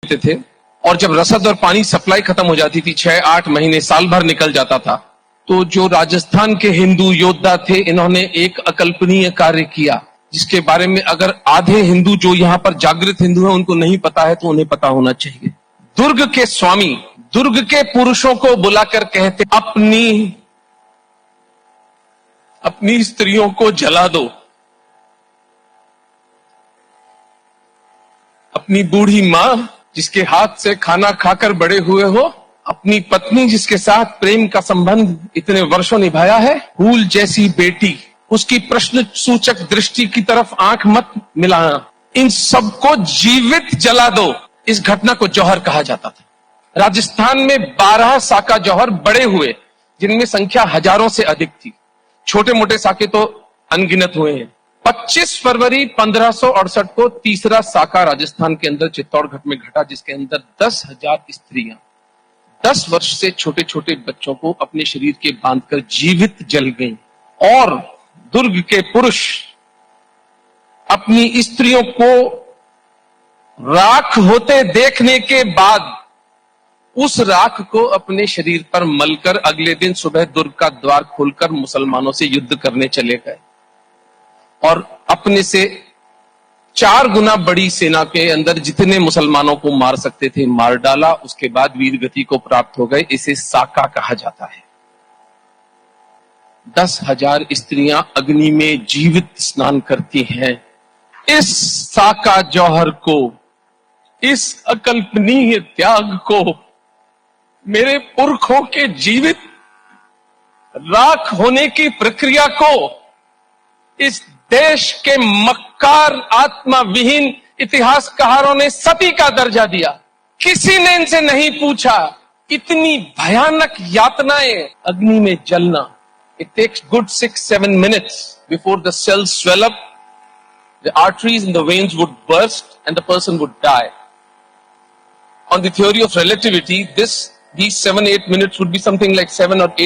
थे और जब रसद और पानी सप्लाई खत्म हो जाती थी, 6-8 महीने साल भर निकल जाता था, तो जो राजस्थान के हिंदू योद्धा थे, इन्होंने एक अकल्पनीय कार्य किया जिसके बारे में अगर आधे हिंदू जो यहाँ पर जागृत हिंदू हैं उनको नहीं पता है तो उन्हें पता होना चाहिए। दुर्ग के स्वामी दुर्ग के पुरुषों को बुलाकर कहते, अपनी स्त्रियों को जला दो, अपनी बूढ़ी मां जिसके हाथ से खाना खाकर बड़े हुए हो, अपनी पत्नी जिसके साथ प्रेम का संबंध इतने वर्षों निभाया है, फूल जैसी बेटी, उसकी प्रश्न सूचक दृष्टि की तरफ आंख मत मिलाना, इन सबको जीवित जला दो। इस घटना को जौहर कहा जाता था। राजस्थान में 12 साका जौहर बड़े हुए जिनमें संख्या हजारों से अधिक थी। छोटे मोटे साके तो अनगिनत हुए हैं। 25 फरवरी 1568 को तीसरा साका राजस्थान के अंदर चित्तौड़गढ़ में घटा, जिसके अंदर 10,000 स्त्रियां 10 वर्ष से छोटे छोटे बच्चों को अपने शरीर के बांधकर जीवित जल गईं। और दुर्ग के पुरुष अपनी स्त्रियों को राख होते देखने के बाद उस राख को अपने शरीर पर मलकर अगले दिन सुबह दुर्ग का द्वार खोलकर मुसलमानों से युद्ध करने चले गए और अपने से 4 गुना बड़ी सेना के अंदर जितने मुसलमानों को मार सकते थे मार डाला। उसके बाद वीर गति को प्राप्त हो गए। इसे साका कहा जाता है। 10,000 स्त्रियां अग्नि में जीवित स्नान करती हैं। इस साका जौहर को, इस अकल्पनीय त्याग को, मेरे पुरखों के जीवित राख होने की प्रक्रिया को इस देश के मक्कार आत्मा विहीन इतिहासकारों ने सती का दर्जा दिया। किसी ने इनसे नहीं पूछा, इतनी भयानक यातनाएं अग्नि में जलना। It takes good 6-7 minutes before the cells swell up, the arteries and the veins would burst and the person would die. On the theory of relativity, these 7-8 minutes would be something like 7 or 8